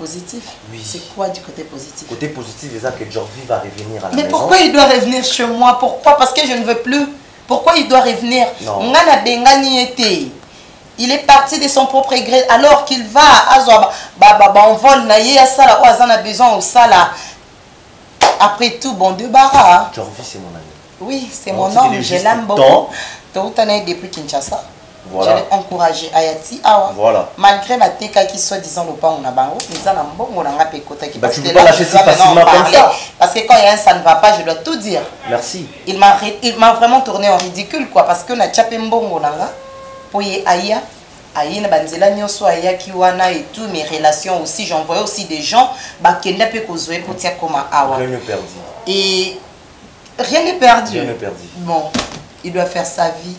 positif. Oui. C'est quoi du côté positif? Côté positif, c'est ça que Jorvi va revenir à la Mais maison. pourquoi il doit revenir chez moi? Pourquoi? Parce que je ne veux plus. Pourquoi il doit revenir? Non. Il est parti de son propre gré alors qu'il va on vole naïe à ça là, on a besoin au ça là. Après tout, bon de bara. Jorvi, c'est mon ami. Oui, c'est mon homme, je l'aime beaucoup. Depuis Kinshasa. Voilà. Je l'ai encouragé. Ayati, awa. Voilà. Malgré ma teka qui soit disant le pas on a bango, mais ça n'a pas qui bah, tu peux pas lâcher si facilement comme ça. Parce que quand il y a un ça ne va pas, je dois tout dire. Merci. Il m'a vraiment tourné en ridicule quoi parce que na tchapé mbongo nanga pour y aya aïe banzela nyoso aya kiwana et tout mes relations aussi j'envoyais aussi des gens bah kenda pe kozwe pour tia comme awa. Rien n'est perdu. Et rien n'est perdu. Rien n'est perdu. Bon, il doit faire sa vie.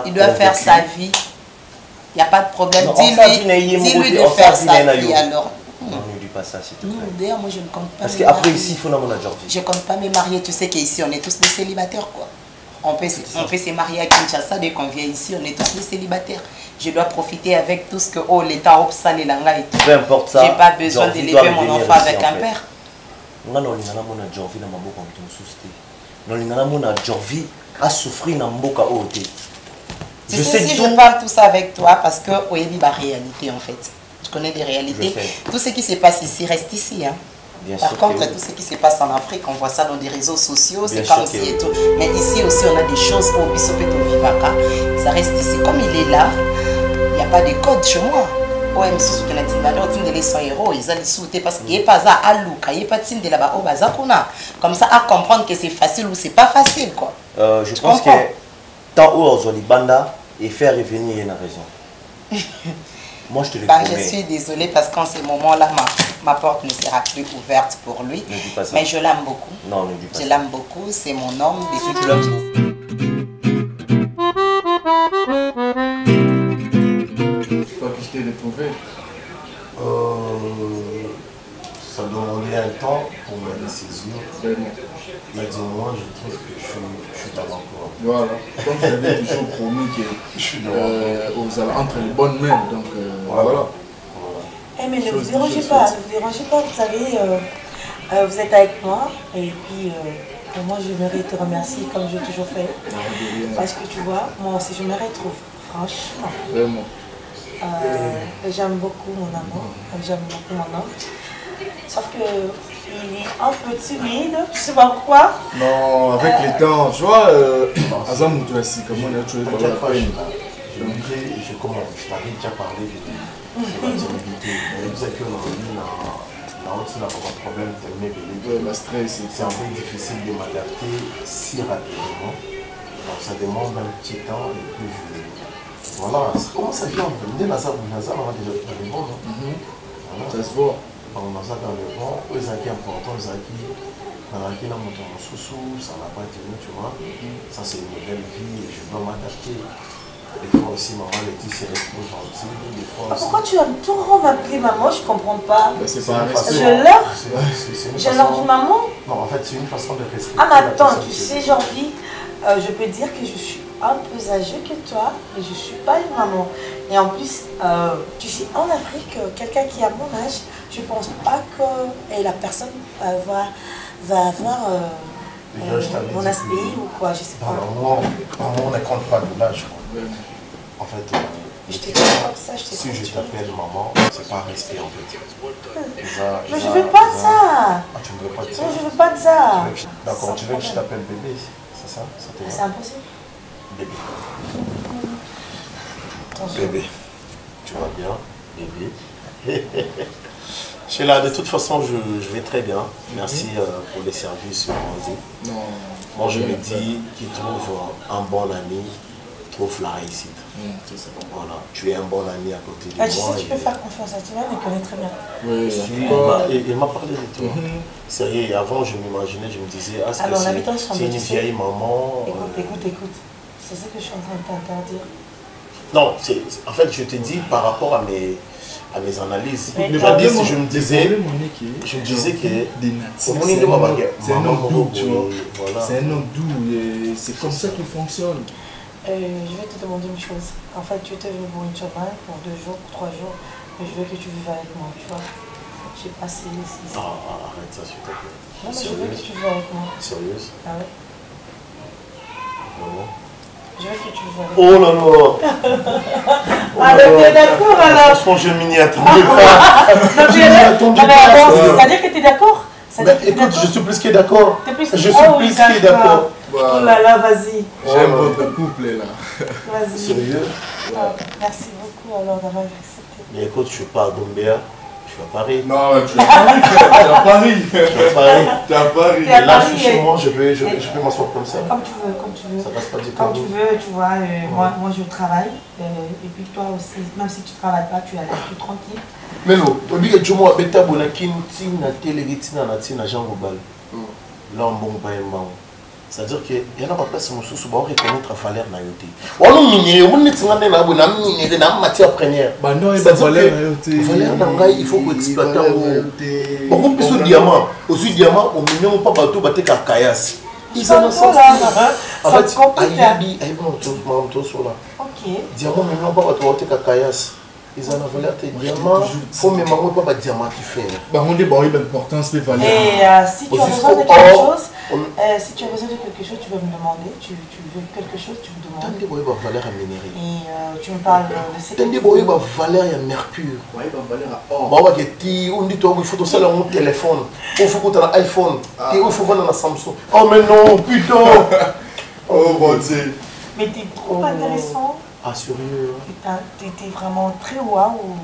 Il doit faire sa vie. Il n'y a pas de problème. Dis-lui de faire sa vie alors. Non, ne dis pas ça, s'il te plaît. Non, d'ailleurs, moi je ne compte pas. Parce qu'après ici, il faut mon Jorvi. Je ne compte pas me marier. Tu sais qu'ici, on est tous des célibataires, quoi. On peut se marier à Kinshasa dès qu'on vient ici, on est tous des célibataires. Je dois profiter avec tout ce que l'État a obscène là et tout. Peu importe ça. Je n'ai pas besoin d'élever mon enfant avec un père. Non, non, Jorvi n'a pas beaucoup de Jorvi a souffert dans mboka ote. Je sais si je parle tout ça avec toi parce que oui, la réalité en fait. Tu connais des réalités. Tout ce qui se passe ici reste ici. Hein. Par contre, tout ce qui se passe en Afrique, on voit ça dans des réseaux sociaux, c'est comme si et tout. Mais ici aussi, on a des choses au Bisopeto Vivaka. Ça reste ici. Comme il est là, il n'y a pas de code chez moi. OM sous que la team de les son héros, ils allaient sauter parce qu'il n'y a pas ça à Luka, il n'y a pas de team de là-bas au Bazakuna. Comme ça, à comprendre que c'est facile ou c'est pas facile quoi. Je pense que tant où on banda et faire revenir une raison. Moi je te le promets. Je suis désolée parce qu'en ce moment-là, ma porte ne sera plus ouverte pour lui. Ne dis pas ça. Mais je l'aime beaucoup. Non, ne dis pas ça. Je l'aime beaucoup, c'est mon homme. Si tu l'aimes beaucoup. Tu vas quitter les pouvets. Ça demandait un temps pour ma décision. Mais du moment, je trouve que je suis dans l'emploi. Voilà. Comme j'avais toujours promis que je suis entre les bonnes mains. Donc voilà. Mais ne vous dérangez pas, vous savez, vous êtes avec moi et puis pour moi j'aimerais te remercier comme j'ai toujours fait. Parce que tu vois, moi aussi j'aimerais te trouver, franchement. Vraiment. J'aime beaucoup mon amour, j'aime beaucoup mon homme. Sauf que il est un peu timide, je sais pas pourquoi. Non, avec les temps, tu vois, Azam tu as comment on a tué par la peine. Je t'avais déjà parlé de la timidité. Mais vous savez que dans un problème de stress, c'est un peu difficile de m'adapter si rapidement. Donc ça demande un petit temps et puis voilà, ça commence à vivre. Dès la salle, on a déjà dans les bons. Ça se voit. On a ça dans le vent, eux qui est important, eux qui dans laquelle on monte sous, ça n'a pas tenu, tu vois. Ça c'est une nouvelle vie et je dois m'adapter. Des fois aussi, maman Laetitia est trop gentille. Des fois aussi... Pourquoi tu aimes trop m'appeler maman? Je comprends pas. C'est pas un respect. Je leur dis maman? Non, en fait, c'est une façon de respecter. Ah, mais attends, tu sais, Jorvi, je peux dire que je suis un peu âgée que toi, mais je ne suis pas une maman. Et en plus, tu sais, en Afrique, quelqu'un qui a mon âge, je ne pense pas que la personne va avoir mon aspect ou quoi, je sais pas. On ne compte pas de l'âge. En fait, je te dis comme ça, si je t'appelle maman, c'est pas respect en fait. Mais je veux pas de ça. Ah, tu ne veux pas de ça? Non, je veux pas de ça. D'accord, tu veux que je t'appelle bébé, c'est ça? C'est impossible. Bébé. Bébé. Tu vas bien? Bébé. Sheila, de toute façon, je vais très bien. Merci pour les services rendus. Moi, je me dis qu'il trouve un bon ami, trouve la réussite. Voilà, tu es un bon ami à côté de moi. Tu sais, tu peux faire confiance à toi, il me connaît très bien. Oui, il m'a parlé de toi. Sérieux, avant, je m'imaginais, je me disais, ah, c'est une vieille maman. Écoute. C'est ce que je suis en train de t'interdire. Non, en fait, je te dis par rapport à mes analyses. Je me disais que c'est un homme doux, tu vois. C'est un homme doux et c'est comme ça qu'il fonctionne. Je vais te demander une chose. En fait, tu étais venu pour une semaine, pour 2 jours, pour 3 jours, mais je veux que tu vives avec moi, tu vois. j'ai passé ici. Arrête ça, s'il te plaît. Non, mais je veux que tu joues avec moi. Sérieuse? Ah ouais. Vraiment? Je veux que tu joues avec moi. Oh là là. Alors, tu es d'accord alors? Franchement, je m'y attendais pas. C'est-à-dire que tu es d'accord? Écoute, je suis plus que d'accord. Je suis plus que d'accord. Oh là là, vas-y. J'aime votre couple là. Vas-y. Sérieux? Merci beaucoup alors d'avoir accepté. Mais écoute, je pars d'Ombéa. Je suis à Paris. Non, tu es à Paris. Tu es à Paris. Tu es à Paris. Et là, je suis chez moi, je peux m'asseoir comme ça. Comme tu veux. Ça passe pas du tout. Comme tu veux, tu vois. Moi, je travaille. Et puis toi aussi, même si tu ne travailles pas, tu es à l'aise, tu es tranquille. Mais non, tu dis que tu m'as bêta bonaki na télé na Jean Gobal. Là, on bon pas un. C'est-à-dire qu'il y a pas place où on reconnaître la valeur na yoté. On minéré, on n'est pas na minéré na matière première. Bah non, il y a valeur na yoté. Valeur na il faut exploiter. Bon, on peut sur diamant, aussi diamant, on minéré pas bateau battre kakayas. Ils en ont ça. En fait, aïe bon tout sur là. OK. Diamant minéré pas bateau battre kakayas. Ils en ont valeur tes diamants. Faut même pas diamant qui fait. Bah on dit bon, il y a l'importance des valeurs. Et si tu as besoin de quelque chose, si tu as besoin de quelque chose, tu peux me demander. Tu veux quelque chose, tu me demandes. T'as des valeur à minéraux. Et tu me parles de ce que tu veux. T'as des valeur à mercure. Ouais, valeur à or. Bah ouais, on dit toi, il faut ça dans mon téléphone. Il faut que tu aies un iPhone. Et il faut vendre un Samsung. Oh mais non, putain. Oh bon Dieu. Mais t'es trop intéressant. Ah sérieux. T'es vraiment très waouh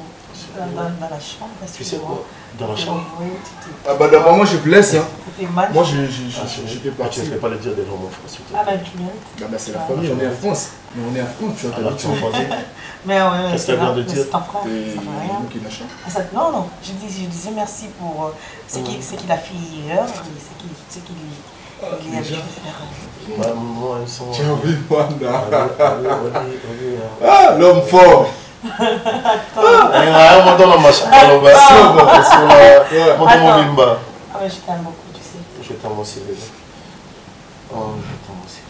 dans la chambre. Tu sais quoi? Dans la chambre. Ah bah d'abord moi je vous laisse hein. Moi je peux Tu partir. ne peux pas le dire devant mon frère. Ah bah tu viens. Bah c'est la famille, on est en France. Mais on est en France, tu vois. Alors tu entendais? Mais ouais, qu'est-ce qu'elle vient de dire? C'est en France, ça va rien. Non, je disais merci pour ce qu'il a fait hier et ce qu'il a pu faire. Moi, ils sont... Tiens, oui, ah, l'homme fort. Attends. Moi, dans ma chambre, Attends, mais je t'aime beaucoup, tu sais. Je t'aime aussi, bébé. Oh, je t'aime aussi.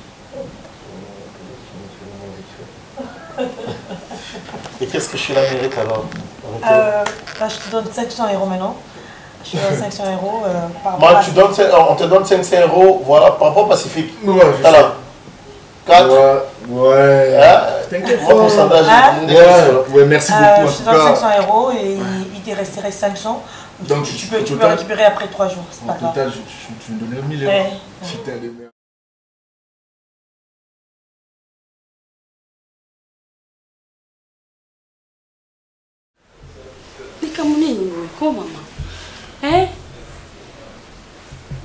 Et qu'est-ce que je mérite alors? Je te donne 500 € maintenant. Je te donne 500 €. Moi, on te donne 500 €, voilà, par rapport au Pacifique. Ouais, t'as là. 4. Ouais. T'inquiète pas. Pourcentage. Ouais, merci beaucoup. Je te donne 500 € et il te resterait 500. Donc tu peux récupérer après 3 jours. C'est pas grave. En total, tu me donnais 1000 €. C'était les meilleurs.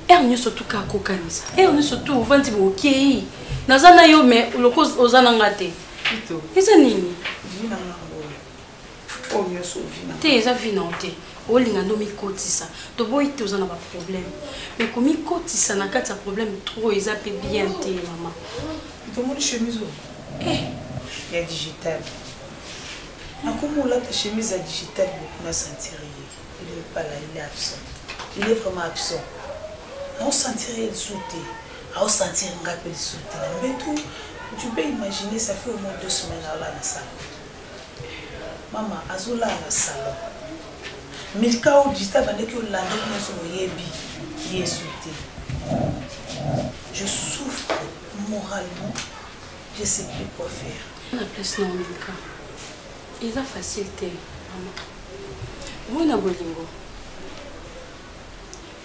Erne surtout ka kokanisa. Erne surtout vanti bokei. Nazana yo me loko ozana ngate. Ito. Eza nini? Vina ngabo. Oh nyoso vina. Te eza vina ote. Olinga ndo mikotisa. To boy te ozana ba problème. Mais comme mikotisa na kati ya problème trop eza pe bien te maman. Ito mo chemise. Il y a digital. Comment la chemise à digital beaucoup na sentir. Il est pas là, il est absent. Il est vraiment absent. On sentirait le sauter. On sentirait le sauter. Mais tout, tu peux imaginer, ça fait au moins 2 semaines là dans la salle. Maman, Azola dans la salle. Mais le cas où digital, il y a il est sauté. Je souffre moralement. Je ne sais plus quoi faire. La place non, Milka. Il est facile, maman. Moi, bolingo.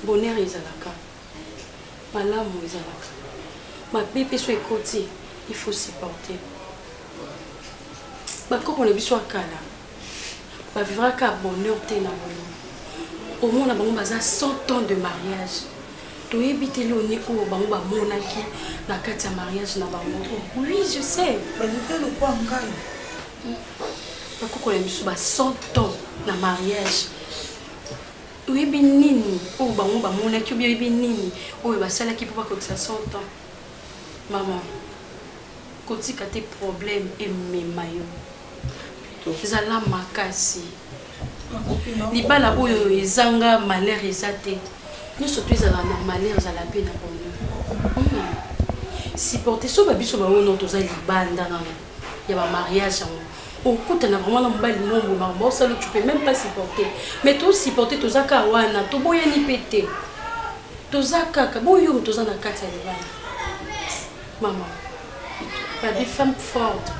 Bonheur ezalaka. Malamu ezalaka. Ma bébé soit côté, il faut supporter. Ba ko na biso akala. Ba vivra ka bonheur te na bolingo. Au moins na bango baza 100 ans de mariage. To ebiteli oni ko bango ba monaki na kati ya mariage na bango. Oui, je sais. Ba vivre le quoi ngai. Ba ko na biso ba 100 ans na mariage. Oui, nini, oh, bah, on va mon équipe, nini, oh, bah, celle qui peut pas que ça 100 ans. Maman, quand tu as tes problèmes et mes maillots, zala makasi. Li bala oyo ezanga malheur ezate. Nous surtout ezala na malheur ezala pe na bonheur. Supporter so ba biso ba ono toza libanda na ya ba mariage Au coup, tu as vraiment un bel moment, ça tu peux même pas supporter. Mais tu supporter tes akawana, tu boya ni pété. Tes akaka, boyo, tu as na kata de maman. Des femmes fortes.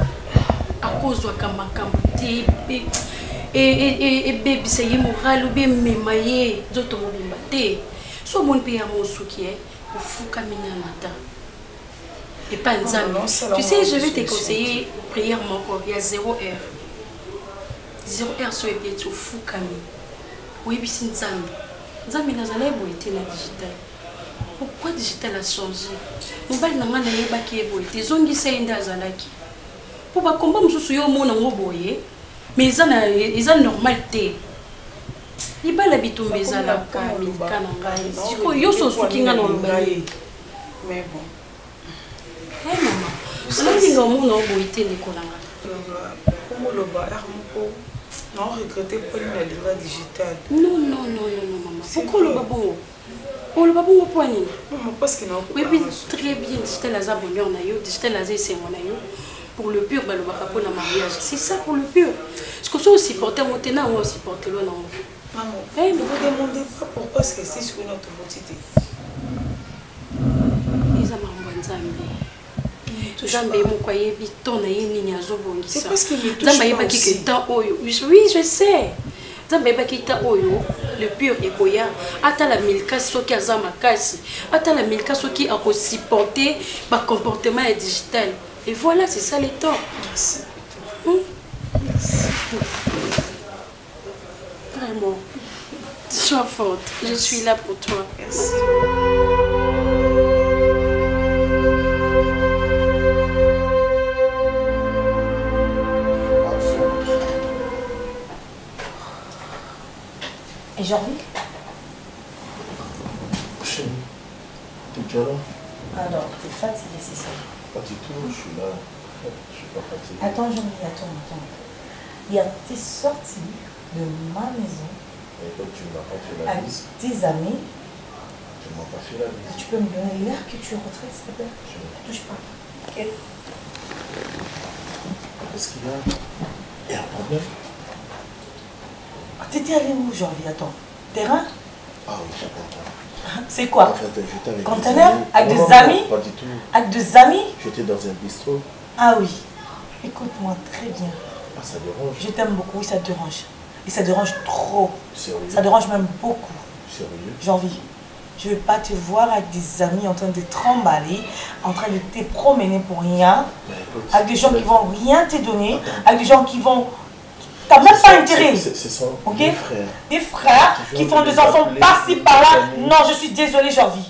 À cause de Kamakamti et bébé, c'est moral ou bien mémaillé, d'autres mobiles. Soit mon pays à mon soukier, ou fou caminata. Et pas un zami. Tu sais, je vais te conseiller prière mon corps, il y a 0 heure. 0 heure sur les pieds, tu fou cami. Oui, puis c'est un zami. Zami n'a jamais été la digital. Pourquoi digital a changé? On va le demander à qui est beau. Les ongi c'est une d'azalaki. Pour pas combattre monsieur yo mon en boyer, mais ils ont normalité. Il va l'habitude mais à la camille canangai. Si quoi yo so sukinga no lobaye. Mais bon. Eh maman, c'est dingue mon en boyer te nikolanga. Comment le ba armoko? Non regretter pour une ligne digitale. Non maman. Pourquoi le babo? Oh le babo au poignet. Maman parce que non. Oui très bien, digital la zabonyo na yo, digital la c'est mon na yo. Pour le pur, le mariage. C'est ça pour le pur. Est-ce que ça aussi porter mon tenant ou aussi porter le nom? Maman, ne me demandez pas pourquoi c'est sur notre quotidien. Ils ont un Zambé. Zambé, mon croyez, biton, c'est parce qu'il me touche pas aussi. Oui, je sais. Zambé, le pur est boya. Ata la milka, ce qui a zamakasi. Ata la milka, ce qui a aussi porté, par comportement digital. Et voilà, c'est ça les temps. Merci. Merci. Vraiment. Sois forte. Je suis là pour toi. Merci. Et Jordi? Chérie, t'es déjà là? Alors, t'es fatiguée, c'est ça? Pas du tout, je suis là. Je suis pas fatigué. Attends, Jordi, attends. Hier, t'es sorti de ma maison. Et donc, tu m'as pas fait la bise. Avec tes amis. Tu m'as pas fait la bise. Tu peux me donner l'air que tu retrouves, s'il te plaît? Je ne touche pas. Ok. Qu'est-ce qu'il y a? Il y a un problème? T'étais allé où aujourd'hui? Attends. Terrain? Ah oui, j'ai compris. C'est quoi? En fait, j'étais avec conteneur? Avec des non, amis? Pas du tout. Avec des amis? J'étais dans un bistrot. Ah oui. Écoute-moi très bien. Ah, ça dérange? Je t'aime beaucoup, oui, ça te dérange. Et ça dérange trop. Sérieux? Ça dérange même beaucoup. Sérieux? J'ai envie. Je ne veux pas te voir avec des amis en train de te remballer, en train de te promener pour rien, avec des gens qui vont rien te donner, avec des gens qui vont... T'as même pas intérêt. Ce sont des frères. Des frères qui font des enfants par-ci par-là. Non, je suis désolée, j'en vis.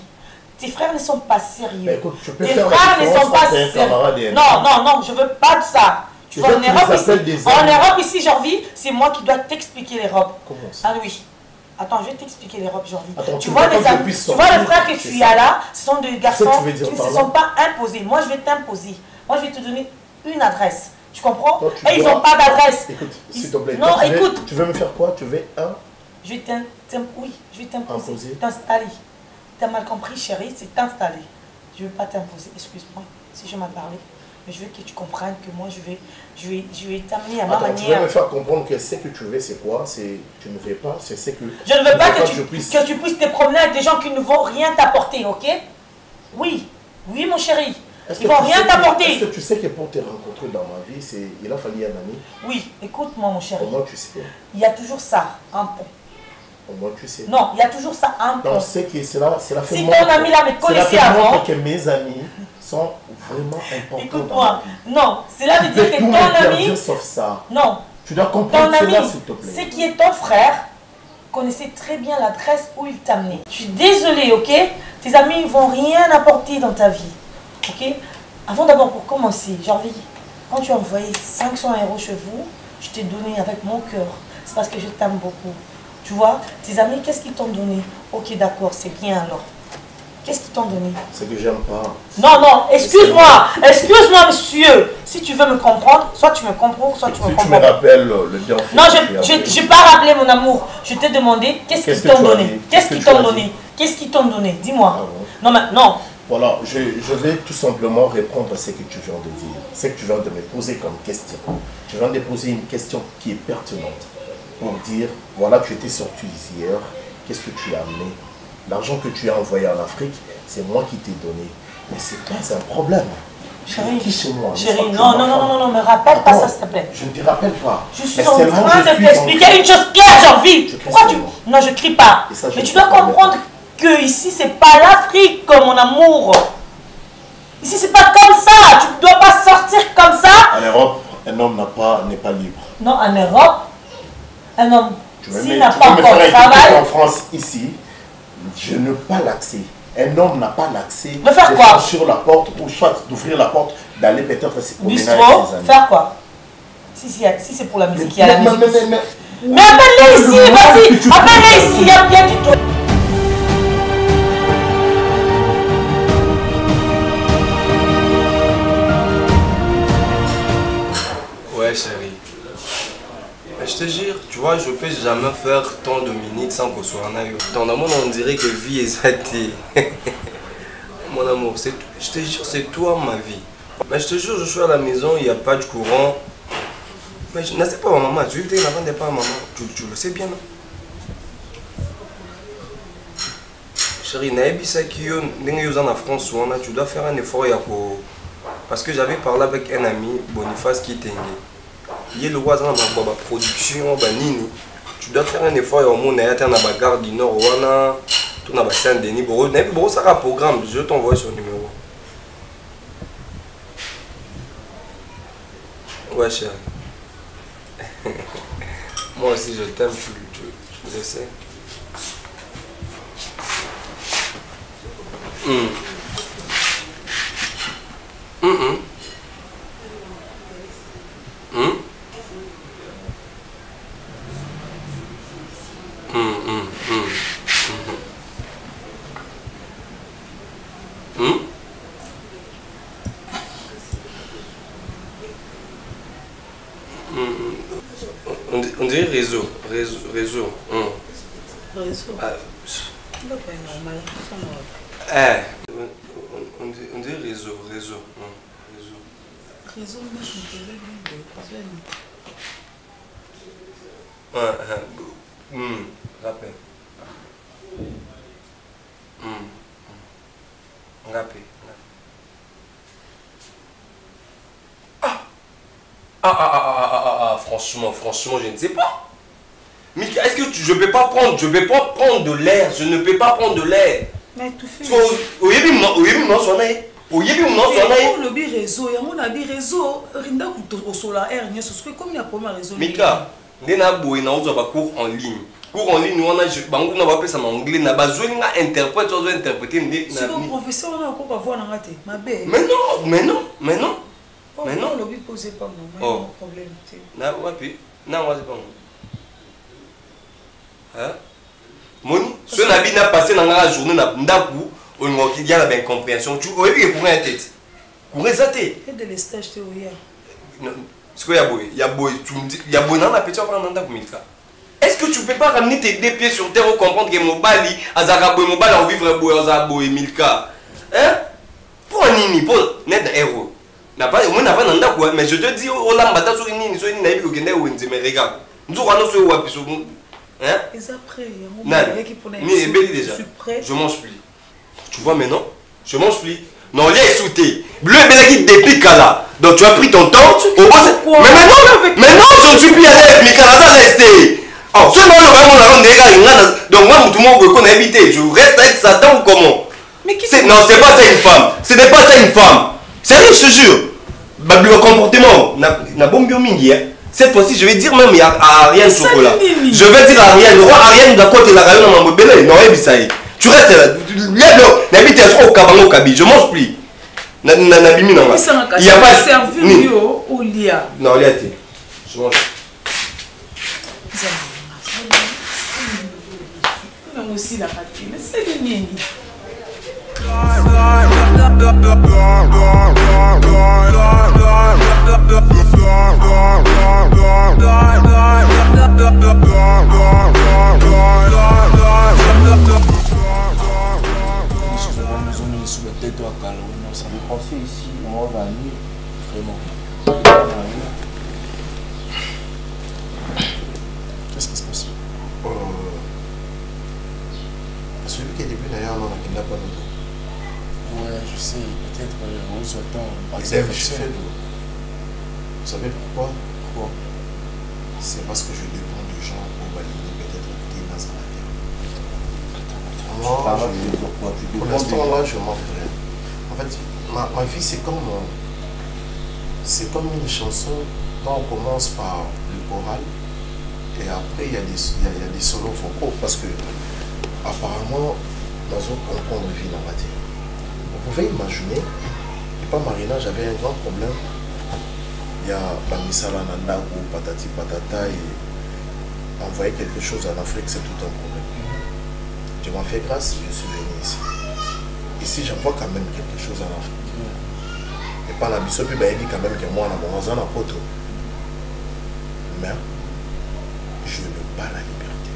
Tes frères ne sont pas sérieux. Écoute, tes frères ne sont pas sérieux. Non, je veux pas de ça. Tu vois, en Europe ici, j'en vis, c'est moi qui dois t'expliquer les robes. Comment ça? Ah oui. Attends, je vais t'expliquer les robes, j'en vis. Attends, tu vois les frères que tu as là, ce sont des garçons qui ne se sont pas imposés. Moi, je vais t'imposer. Moi, je vais te donner une adresse. Tu comprends? Et ils n'ont pas d'adresse. Écoute, s'il te plaît. Non, écoute. Tu veux me faire quoi? Tu veux un? Je vais t'imposer. T'installer. Tu as mal compris, chérie, c'est t'installer. Je ne veux pas t'imposer. Excuse-moi si je m'en parlais. Mais je veux que tu comprennes que moi, je vais t'amener à ma manière. Tu veux me faire comprendre que ce que tu veux, c'est quoi? Tu ne veux pas, c'est ce que... Je ne veux pas que tu puisses te promener avec des gens qui ne vont rien t'apporter, ok? Oui, mon chéri. Ils ne vont rien t'apporter. Est-ce que tu sais que pour te rencontrer dans ma vie, il a fallu un ami? Oui, écoute-moi, mon chéri. Comment tu sais? Il y a toujours ça, un pont. Comment tu sais? Non, il y a toujours ça, un pont. Non, c'est que c'est la fait si ton ami là me connaissait avant... que mes amis sont vraiment importants. Écoute-moi, non, cela veut dire que ton ami... Sauf ça. Non. Tu dois comprendre cela, s'il te plaît. C'est qui est ton frère connaissait très bien l'adresse où il t'a amené. Je suis désolée, ok? Tes amis ne vont rien apporter dans ta vie. Ok? Avant d'abord, pour commencer, j'ai envie, quand tu as envoyé 500 € chez vous, je t'ai donné avec mon cœur. C'est parce que je t'aime beaucoup. Tu vois, tes amis, qu'est-ce qu'ils t'ont donné? Ok, d'accord, c'est bien alors. Qu'est-ce qu'ils t'ont donné? C'est que j'aime pas. Non, excuse-moi, monsieur. Si tu veux me comprendre, soit tu me comprends, soit tu me comprends. Tu me rappelles le bien. Non, je n'ai pas rappelé mon amour. Je t'ai demandé, qu'est-ce qu'ils t'ont donné? Qu'est-ce qu'ils t'ont donné? Qu'est-ce qu'ils t'ont donné? Dis-moi. Non, mais non. Voilà, je vais tout simplement répondre à ce que tu viens de dire, ce que tu viens de me poser comme question. Tu viens de poser une question qui est pertinente pour dire, voilà, tu étais sorti hier, qu'est-ce que tu as amené? L'argent que tu as envoyé en Afrique, c'est moi qui t'ai donné. Mais c'est pas un problème. Chérie, chérie, non, me rappelle pas ça, s'il te plaît. Je ne te rappelle pas. Je suis en train de t'expliquer une chose claire, j'ai envie. Pourquoi tu... Non, je crie pas. Mais tu dois comprendre que ici, c'est pas l'Afrique, mon amour. Ici, c'est pas comme ça. Tu ne dois pas sortir comme ça. En Europe, un homme n'est pas libre. Non, en Europe, un homme, s'il n'a pas encore travail... En France, ici, je n'ai pas l'accès. Un homme n'a pas l'accès de faire quoi? Sur la porte ou soit d'ouvrir la porte, d'aller peut-être se promener avec ses amis. Faire quoi? Si c'est pour la musique, il y a la musique. Mais appelle-les ici, vas-y, appelle-les ici, il y a bien du tout. Ouais chérie, je te jure, tu vois, je peux jamais faire tant de minutes sans qu'on soit en aïe. Ton amour, on dirait que vie est zatée. Mon amour, je te jure, c'est toi ma vie. Mais je te jure, je suis à la maison, il n'y a pas de courant. Mais je ne sais pas ma maman, tu veux avant de pas maman, tu le sais bien, non? Chérie, en France, tu dois faire un effort parce que j'avais parlé avec un ami, Boniface Kitenge. Il est le roi de la production, tu dois faire un effort au monde, à la gare du Nord, tu as Saint-Denis, ça a un programme, je t'envoie son numéro. Ouais chérie. Moi aussi je t'aime, tu le sais. On dirait réseau. Réseau. Ah. On dirait réseau. Réseau, moi je me rappelle. Franchement, je ne sais pas. Mika, est-ce que je ne peux pas prendre de l'air, je ne peux pas prendre de l'air. Mais tout fait. Mika, cours en ligne. Cours en ligne, on a appelé ça en anglais, on a besoin d'interpréter. C'est mon professeur, on a encore voir dans la tête. Mais non. Mais non. Le but posé pas mon problème. Non, c'est pas moi. Hein? Moni, ce nabi n'a passé dans la journée, il y a la incompréhension. Tu aurais pu courir la tête. Courir sa tête. Et de l'estage, tu es non, ce qu'il y a beau, il y a beau dans la petite est-ce que tu peux pas ramener tes deux pieds sur terre pour comprendre que mon bali, Azarabo, mon bali, on vivre beau, Azarabo et Milka? Hein? Pour un nini, pour n'être héros. Mais je te dis, oh là, bata sur une nini, sur une naïve, mais regarde. Nous allons sur Wapi. Hein? Déjà. Je mange plus. Tu vois maintenant? Je mange plus. Non, il est sauté. Bleu et Belaki depuis Kala. Donc tu as pris ton temps. Mais maintenant, je ne suis plus allé avec Mikala, ça resté. Oh, ce moment là, donc moi, tout le monde peut habiter. Je reste avec Satan ou comment? Non, c'est pas ça une femme. Ce n'est pas ça une femme. Sérieux, je te jure. Le comportement, n'a bon biomingi. Cette fois-ci, je vais dire même à Ariane Chocolat. Je vais dire à Ariane, le roi Ariane de côté la rayon dans mon bébé. Non, tu restes là. N'habite au Kabango Kabi. Je mange plus. Il n'y a pas de servi au lia. Non, lia. Je mange. On a aussi la partie. Mais c'est le nini. toi, Calonno, ça me pensais ici, on va aller vraiment. Qu'est-ce qui se passe? Celui qui est début d'ailleurs, on n'a pas de. Ouais, je sais, peut-être on s'attend. Vous savez pourquoi? Pourquoi? C'est parce que je dépends des gens pour valider peut-être qui dans la terre. Pour l'instant là, je m'en fais rien. En fait, ma vie c'est comme une chanson dont on commence par le choral et après il y a des solos vocaux parce que apparemment dans un concours de vie dans la terre. Vous pouvez imaginer, et pas Marina, j'avais un grand problème. Il y a Bamisala Nandago, Patati Patata, et envoyer quelque chose en Afrique, c'est tout un problème. Je m'en fais grâce, je suis venu ici. Ici, j'envoie quand même quelque chose en Afrique. Et pas la biso, puis il dit quand même que moi, on a un poteau. Mais je n'ai pas la liberté.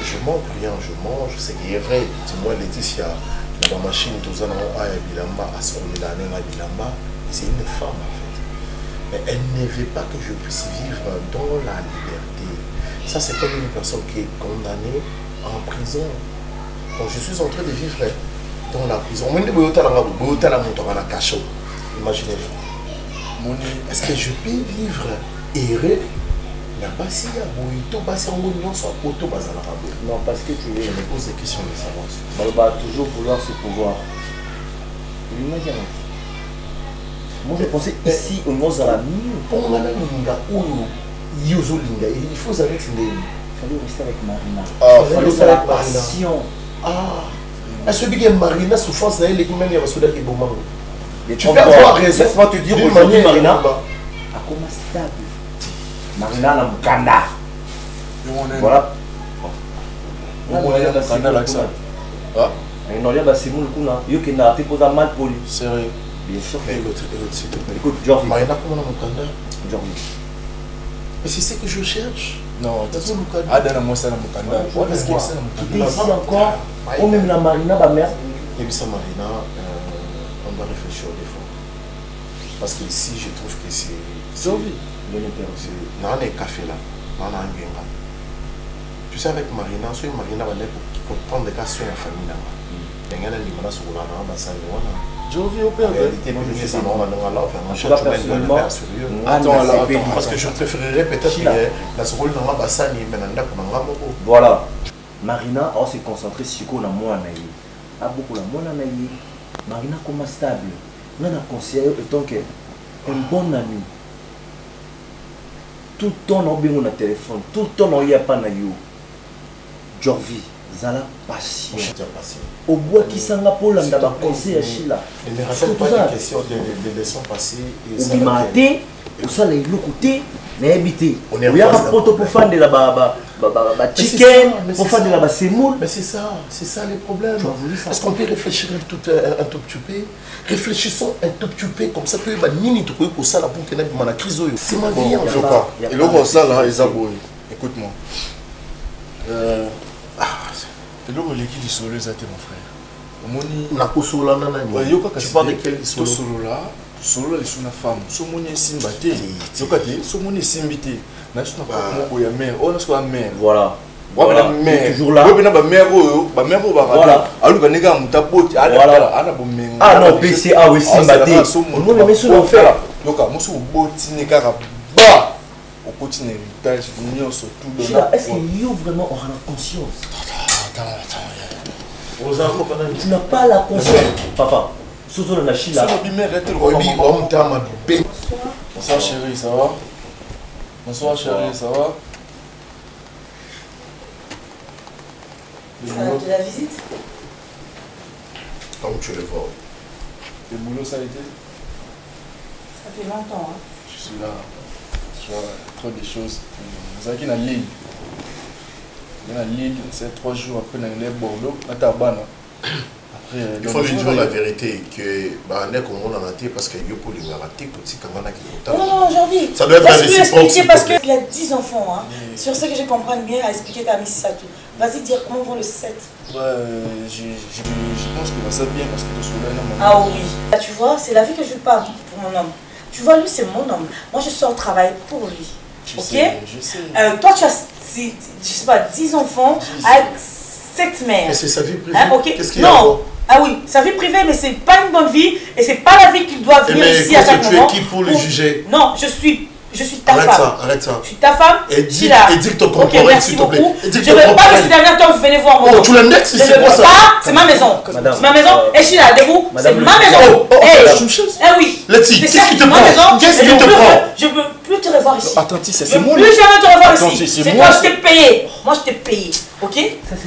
Je manque rien, je mange, c'est qu'il est vrai. Dis-moi, Laetitia, la machine, tout ça, c'est une femme en fait. Mais elle ne veut pas que je puisse vivre dans la liberté. Ça, c'est comme une personne qui est condamnée en prison. Donc, je suis en train de vivre dans la prison. Imaginez. Est-ce que je peux vivre heureux? Non, parce que tu me poses des questions de savoir. On va toujours vouloir ce pouvoir. Moi je pensais ici au moins à la mine. Il faut savoir que c'est il fallait rester avec Marina. Il fallait rester avec passion. Est-ce que Marina souffrance elle est même il y a tu peux avoir raison. Laisse-moi te dire aujourd'hui Marina a comment stable. Marina na mukanda. Voilà. Sérieux. Bien sûr. Écoute, Georges. Marina, comment on a mukanda? Mais c'est ce que je cherche. Non, t'as tout mukanda. Ah, dans moi, c'est la mukanda. Parce que ici encore, on même la Marina, ma mère. Et puis ça, Marina, on doit réfléchir des fois. Parce que ici, je trouve que c'est. Non, on est café là. On a un game. Tu sais, avec Marina, soit Marina va pour prendre des cas sur la famille là. Il y a un animal sur la main, ça y est. Parce que je préférerais peut-être la seconde dans la bassane, mais voilà. Marina, on s'est concentré sur la moine. A beaucoup la moine. Marina, comme stable. On a conseillé autant qu'un bon ami. Tout le temps, on a bien un téléphone. Tout le temps, on a pas na yo. Jorvi. Zala patient. Au bois qui s'en a pour l'anda ba conseil à Chila. Ne me rappelle pas des questions de leçons passées. Il m'a dit, où ça les côté, mais habité. Il y a un poteau pour faire de la chicken, pour faire de la semoule. Mais c'est ça les problèmes. Est-ce qu'on peut réfléchir un tout petit peu? Réfléchissons un tout petit peu comme ça que les nini tout pour ça la pour que la crise. C'est ma vie en fait. Et là ça là, écoute-moi. Et là, l'équipe du solo, c'est mon frère. Tu parles de quel solo? Solo, il est une femme. Son mon est simbaté. Son mon est simbité. On a mère. On a mère. Voilà. Toujours là. Voilà. Ah non, PCA, oui, simbaté. On a mis sur l'enfer. Donc, moi, je suis est-ce qu'il y a vraiment on a la conscience? Tu n'as pas la conscience. Papa, surtout la Chila. Bonsoir chérie, ça va? Bonsoir chérie, ça va? De la visite? Comme tu le vois. Le boulot ça a été? Ça fait longtemps. Hein. Je suis là. Je vois trop de choses. Vous savez qu'il y a Lille. Il y a Lille, c'est 3 jours après, on a Bordeaux, à Tabana. il faut lui dire la vérité que bah on est comme on en a été parce qu'il y a pour les rater aussi quand on a qui non, aujourd'hui. Ça doit être réciproque parce qu'il a 10 enfants. Hein. Sur ce que je comprends bien, à expliquer ta mise ça tout. Vas-y, dire comment vont le 7. Ouais, je pense que ça va bien parce que tu souviens. Ah oui. Là, tu vois, c'est la vie que je parle pour mon homme. Tu vois, lui, c'est mon homme. Moi, je sors au travail pour lui. Je sais. Toi, tu as, je sais pas, 10 enfants avec 7 mères. Mais c'est sa vie privée. Hein, okay. Qu'est-ce qu'il y a? Non. Ah oui, sa vie privée, mais c'est pas une bonne vie et c'est pas la vie qu'il doit venir ici à chaque moment. Tu es qui pour le juger? Non, je suis ta femme. Arrête ça. Je suis ta femme. Et dis que ton comportement, s'il te plaît. Je ne veux pas que ces derniers temps vous venez voir moi. Oh, tu l'index, c'est quoi ça? C'est ma maison. C'est ma maison. Et Sheila, debout. C'est ma maison. Eh oui. Let's-y, qu'est-ce qui te prend? Qu'est-ce qui te prend? Je ne peux plus te revoir ici. Attends, c'est moi. Je ne veux plus jamais te revoir ici. C'est toi, je t'ai payé. Moi, je t'ai payé. Ok?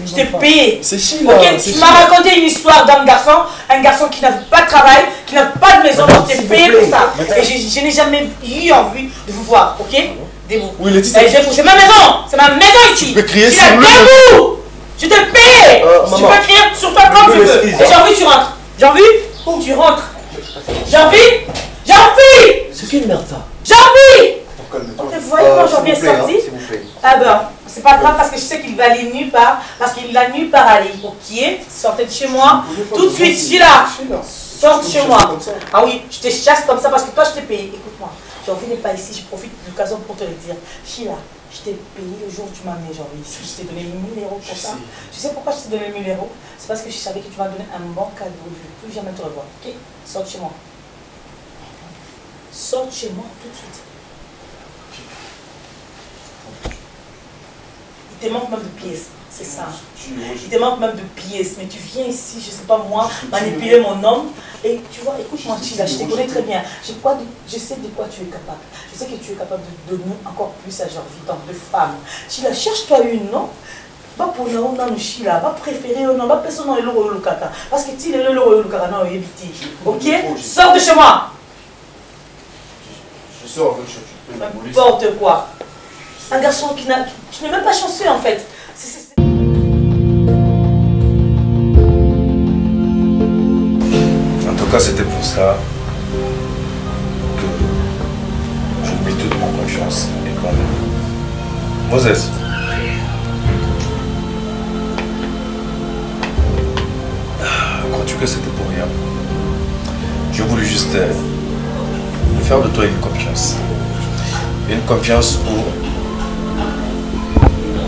Je t'ai payé. C'est Sheila. Ok? Tu m'as raconté une histoire d'un garçon. Un garçon qui n'avait pas de travail, qui n'a pas de maison. Je t'ai payé pour ça. Et je n'ai jamais eu envie de vous voir. Ok? Debout. Oui, Laetitia. C'est ma maison. C'est ma maison ici. Tu peux crier sur le debout. Je t'ai payé. Tu peux crier sur toi comme tu veux. Et j'ai envie que tu rentres. J'ai envie. Tu rentres. J'ai envie. C'est qui une merde ça? J'ai envie. Ok, vous voyez comment j'ai envie de sortir? Ah ben, c'est pas grave parce que je sais qu'il va aller nulle part. Parce qu'il a nulle part à aller. Ok, sortez de chez moi. Tout de suite, Sheila. Sors de chez moi. Ah oui, je te chasse comme ça parce que toi je t'ai payé. Écoute-moi, j'ai envie d'être pas ici, je profite de l'occasion pour te le dire. Sheila, je t'ai payé le jour où tu m'as amené aujourd'hui ici. Je t'ai donné 1000 euros pour ça. Tu sais pourquoi je t'ai donné 1000 euros? C'est parce que je savais que tu m'as donné un bon cadeau. Je ne vais plus jamais te revoir. Ok, sors de chez moi. Sors de chez moi tout de suite. Il te manque même de pièces, c'est ça. Il te manque même de pièces, mais tu viens ici, je sais pas moi, manipuler mon homme. Et tu vois, écoute-moi, Sheila, je te connais très bien. Je sais de quoi tu es capable. Je sais que tu es capable de donner encore plus à Jordi, donc de femmes. Sheila, cherche-toi une, non? Va pour nous, non, Sheila, va préférer, non, va personne dans le loro lukata. Parce que tu es le loro lukata, non, éviter. Ok? Sors de chez moi! Je sors avec chez toi. N'importe quoi. Un garçon qui n'est même pas chanceux en fait. En tout cas, c'était pour ça que je mets toute mon confiance et quand même. Moses. Crois-tu que c'était pour rien? Je voulais juste faire de toi une confiance. Une confiance où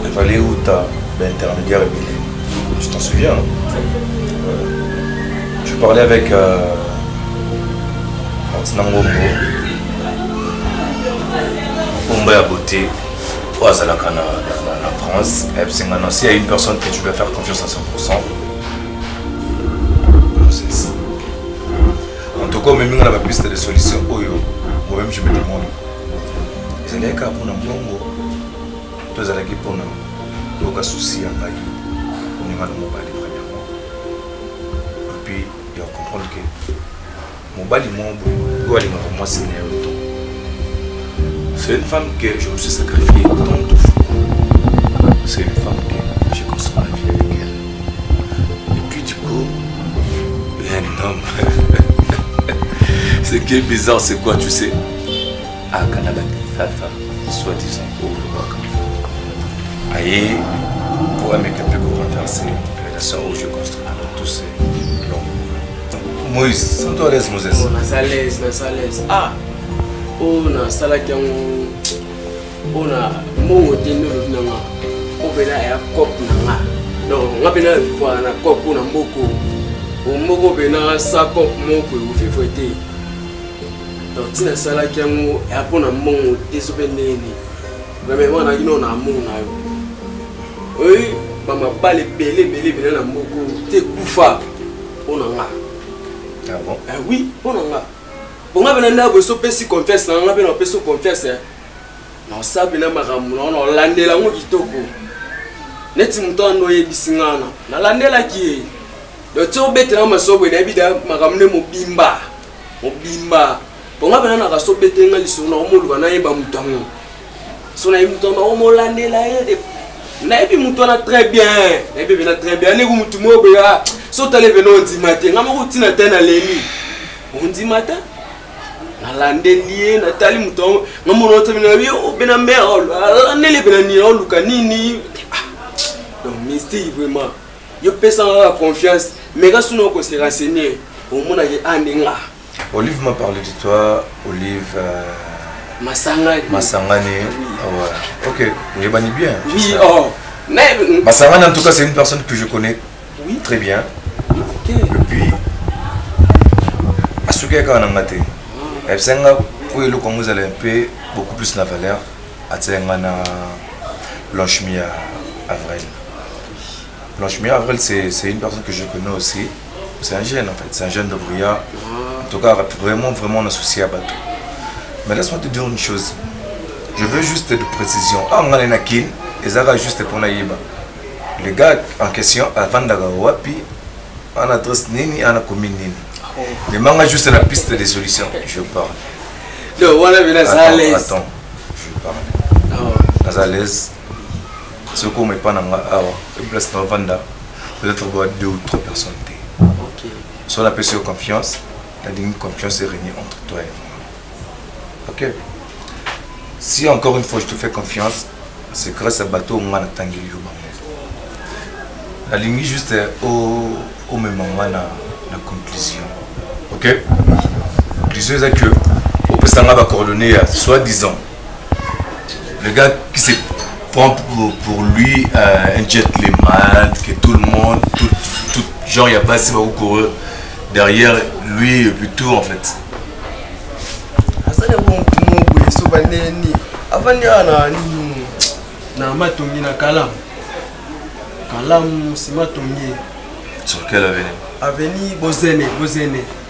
il fallait où tu as l'intermédiaire Emile. Tu t'en souviens? Je parlais avec Nangongo, Omba à beauté, au Azalaka en France. S'il y a une personne que tu dois faire confiance à 100%, en tout cas, même si on a piste de solutions, moi-même je me demande. C'est un cas pour Nangongo, tu as allé pour nous, tu as souci à Maï, on est mal au mobile premièrement. Et puis, il faut comprendre que mon bali, moi, c'est une femme que je me suis sacrifiée tant de fois. C'est une femme que j'ai construit la vie avec elle. Et puis, du coup, il y a un homme. Ce qui est bizarre, c'est quoi, tu sais? À Canada, soi-disant pauvre. Aïe, pour un mec un peu renverser la relation où je construis tous ces longs. Moïse, sens-toi à l'aise, Moses. On a à l'aise, Ah, on a salaki on a mon tenue nanga. On peut là à cop nanga. Non, on a bien voir na cop on a moko. On moko bena sa cop moko ou fifouete. Donc tina salaki on a pour na mon désobénini. Mais moi na gino na mon na yo. Oui, maman pas les belé bena na moko te kufa. On a. Ah bon? Ah oui, on a. Bon, on a bien si confesse, on a bien confesse. Non, ça bien maram, non, l'année là on kitoko. Neti muto no yebisingana. Na l'année là qui. Le tour bête na maso bena bida maramne mobimba. Mobimba. Bon, on a bien na kaso bête nga liso na omolu na yeba mutango. So na muto na omo l'année là yede. Na yebi muto na très bien. Na yebi na très bien. Ne ku mutu mo be ya. sotale beno ndimate ngama kutina tena leni ondimata nalandeli natali muto ngamo nota bina bio bena mère nele bena ni oluka nini donc mystique vraiment yo pesa la confiance mais quand on ko se renseigner au monde andinga. Olive m'a parlé de toi, Olive Masangani. Masangani. Ouais. Ok, j'ai banni bien. Oui, oh. Masangani en tout cas c'est une personne que je connais très bien. Ok. Depuis Asuke Kanangate. Epsenga pour le Congo vous allez un peu beaucoup plus la valeur. Atsengana Blanchemia Avril. Blanchemia Avril c'est une personne que je connais aussi. C'est un jeune en fait, c'est un jeune de Brouillard. En tout cas, vraiment associé à Bateau. Mais laisse-moi te dire une chose. Je veux juste de précision. Ah, on a un akin, et ça va juste pour Naïba. Le gars en question, avant d'Agawapi, on a adresse Nini, on a commune Nini. Mais on a juste la piste des solutions. Je parle. Attends, je parle. Nazalès, ce qu'on met pas dans la place de Vanda, peut-être 2 ou 3 personnes. Si on a plus de confiance, la digne confiance est régnée entre toi et moi. Ok. Si encore une fois je te fais confiance, c'est grâce à Bateau où on a tangué la ligne juste au même moment la conclusion. Ok. La conclusion c'est que au président va coordonner soi-disant le gars qui se prend pour lui un gentleman, que tout le monde, tout genre il n'y a pas assez beaucoup derrière lui et puis tout en fait. Sur quelle avenue? Avenue Bozene.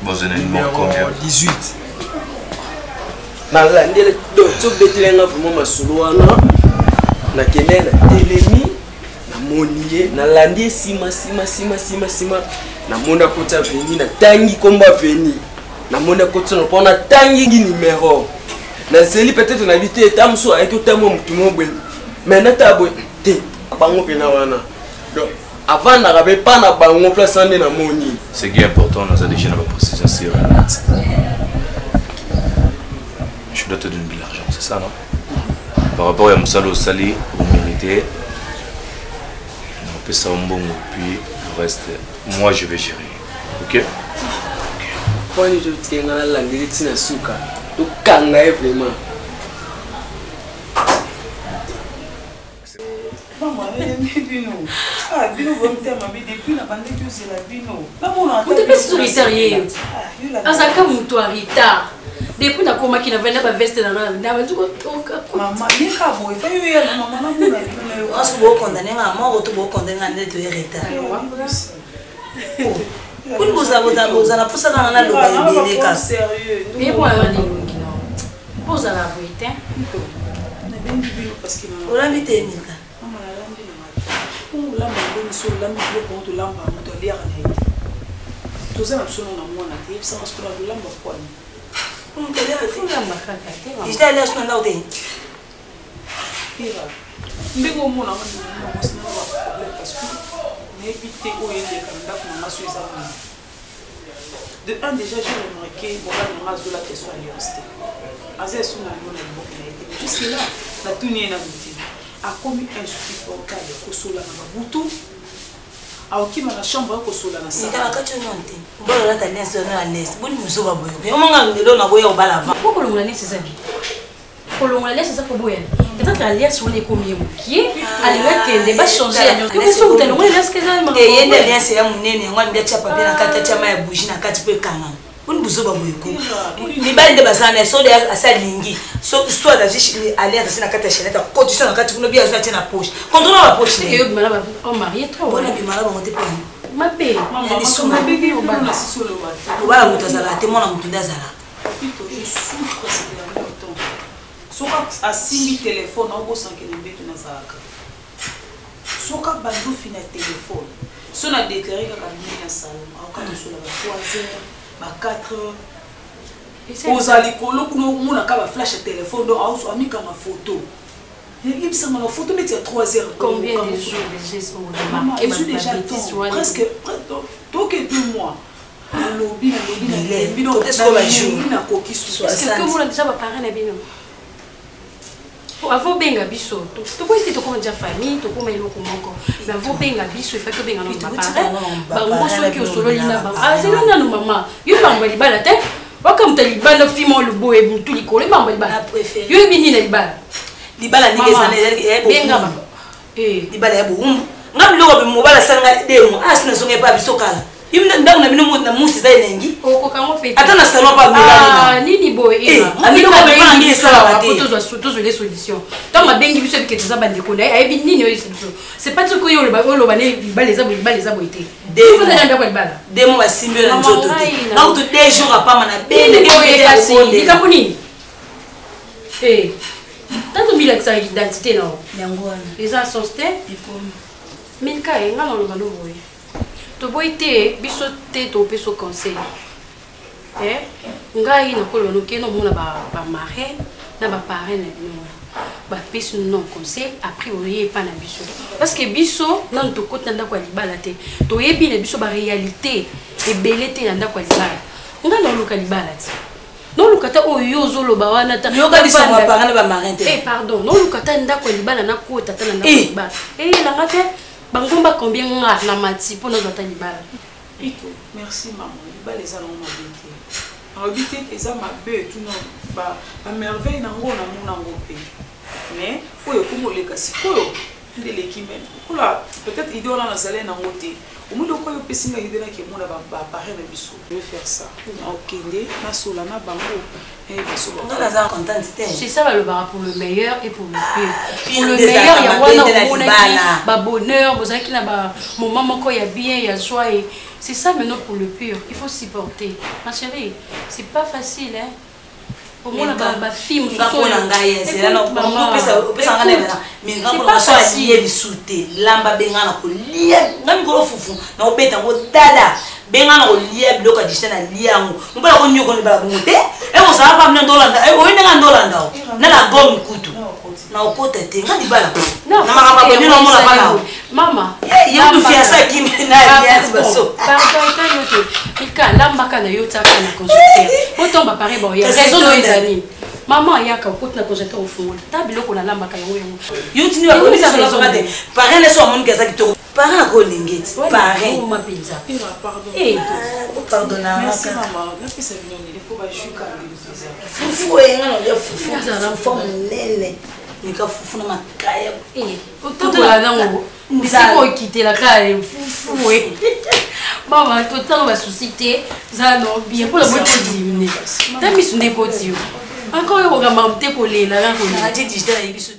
Bozene, numéro combien? 18. Na kenela telemi na monier na landie sima na monda kota veni na tangi komba veni na monda kota no pona tangi numéro na zeli peut-être na vite etamso avec otamo mutumo bwe mais na tabo te bango pena wana donc avant na rabe pas na bango place ande na moni. Ce qui est important dans cette déjà la précision sur je dois te donner de l'argent, c'est ça non? Par rapport à Moussalo Sali, vous méritez. On peut ça un bon et puis le reste, moi je vais gérer. Ok? Quand je tiens à la vérité, na souka, tu kangaye vraiment. Maman, bino. Ah, bino bon terme, mais depuis la bande que c'est la bino. Vous êtes pas solitaire. Azaka muto arita. Depuis na koma qui n'avait pas veste dans la maman ni kabo et fait yo maman na mona on se beau condamner à mort ou beau condamner à net de retard pour vous avoir la pousse dans la loi des cas sérieux mais moi on dit non pose à la boîte na ben bibilo parce que on l'invite Mika maman la lande pour la mande sur la mande pour de lamba moto lire na été tout ça absolument na moi na tip ça parce que la lamba quoi J'étais allé à ce moment-là. Mais au moins, on a parce que n'évitez où il est comme ça qu'on a su ça. De un, déjà, j'ai remarqué qu'on a de la question à l'université. Azé son amour n'a pas été. Jusque là, la tournée n'a pas été. A commis un souci pour le cas de Kosola dans Boutou. A oki ma chambre ko sola na sa. Nika wakati nonte. Mbona la tania sona na nest. Buni musoba boyo. Yomonga ngelo na boya obala va. Pourquoi kolonga nest ça bi? Kolonga nest ça ko boya. Peut-être alliance on est combien qui aliwa kende ba changer. Que so utalonga alliance que ça ma. Eh yende alliance ya munene ngwa mbia chapa bien na kata chama ya bougie na kati pe kanga. Buni musoba boyo ko. Ni ba inde basana so de asalingi. So soit da jishi alliance na kata cheneta. Condition na kati kuno bia zo tena poche. Contrôle la poche. Et yo malaba on marié trop. Bona bi malaba ngote pa. Ma paix. Maman, ma bébé au bas na solo wa. Voilà mutazala te mona mutunda zala. Je souffre ces derniers temps. Soka asimbi téléphone au bosan que les bêtes na zaka. Soka bandu fina téléphone. So na déclaré ka kabini na salon. Au ka so la 3h, ba 4h. Ozali kolo kuno mona ka ba flash téléphone do au amika ma photo. Il me semble la photo mais il y a 3h. Combien de jours déjà sont remarqués déjà presque donc lobby est-ce que va jouer na koki sous est-ce que vous déjà ba parents na bino avo benga biso to ko ite to ko déjà famille to ko mai loko moko mais avo benga biso il faut que benga no ba parents ba ngoso ki osolo lina ba ah c'est là no maman yo ba ngwa libala te waka mtalibala fimo le boye mutu likole ba ngwa libala préféré yo bini na libala ni ezana benga ba libala ya boum ngam loko be mobala sanga demo asina songe pa biso kala imna ndako na bino mo na musi za nengi okokango pete ata na salon pa ah nini boye amilo ko be bangi sala ba to zo les solutions tant ma bengi biso bikete za bande ko na ayebi nini yo solution c'est pas truc yo le ba ne libala za boité demo na ndako libala demo ba simbe na nzoto te na to 2 jours apa mana bene ke kasi likabuni tanto mila que ça identité non yango les assosté minka enga no lo boye to boite biso te to peso conseil ngai na kolono ke no mona ba marraine na ba parrain na bino ba peso non conseil a priori pas na biso parce que biso non to kota ndako libala te to yebi na biso ba réalité e belete na ndako libala nga na luka libala te non lukata oyo zoloba wana ta yoga biso ba parrain ba marraine te pardon non lukata ndako libala na kota ta na ndako libala la ngate bangomba combien nga na mati pour nous entendre libala ito merci maman libala eza na mabete habité eza mabe tout non ba merveille nango na mona ngo pe mais oyo komoleka sikoyo ndele kimene kula peut-être idée on a zalé nango te omundo ko yo pesinga idée na ke mona ba parrain na biso je vais faire ça okende na sola na bango c'est ça le bar pour le meilleur et pour le pire. Pour le meilleur, il y a un bonheur, vous avez un moment moko il y a bien, il y a joie. C'est ça maintenant pour le pire. Il faut supporter. Ma chérie, c'est pas facile hein. Au moins la fille, c'est pas facile. Lamba bengana ko lia ngami ko fufu na obeta ngo dada bengana ko lia bloka dishana liango mbala ko nyoko ni bala bunte e ko sa pa mna ndolanda e o ina ndolanda na la gomi kutu na okota te ngadi bala na mama ko ni no mona bala mama ye du fiasa kimi na ya baso pardon ta yote ika lamba kana yota kana consulter autant ba paré bon il y a raison no ezali maman yaka okoti na consulter au fond ta biloko na lamba kayo yuti ni ba ko bisa raison mate parrain leso amoni kaza kitoko parrain ko lingeti parrain ma pizza pardon pardonna merci maman na pisa binoni il faut ba juka fufu e ngana ya fufu za forme lele nika fufu na makaya otokola nango ndisiko quitter la kale fufu e maman total va susciter ça non bien pour le bon diminuer ta misu ndeko tio encore yo ga mamte ko lela ga ko na ti digital ibisu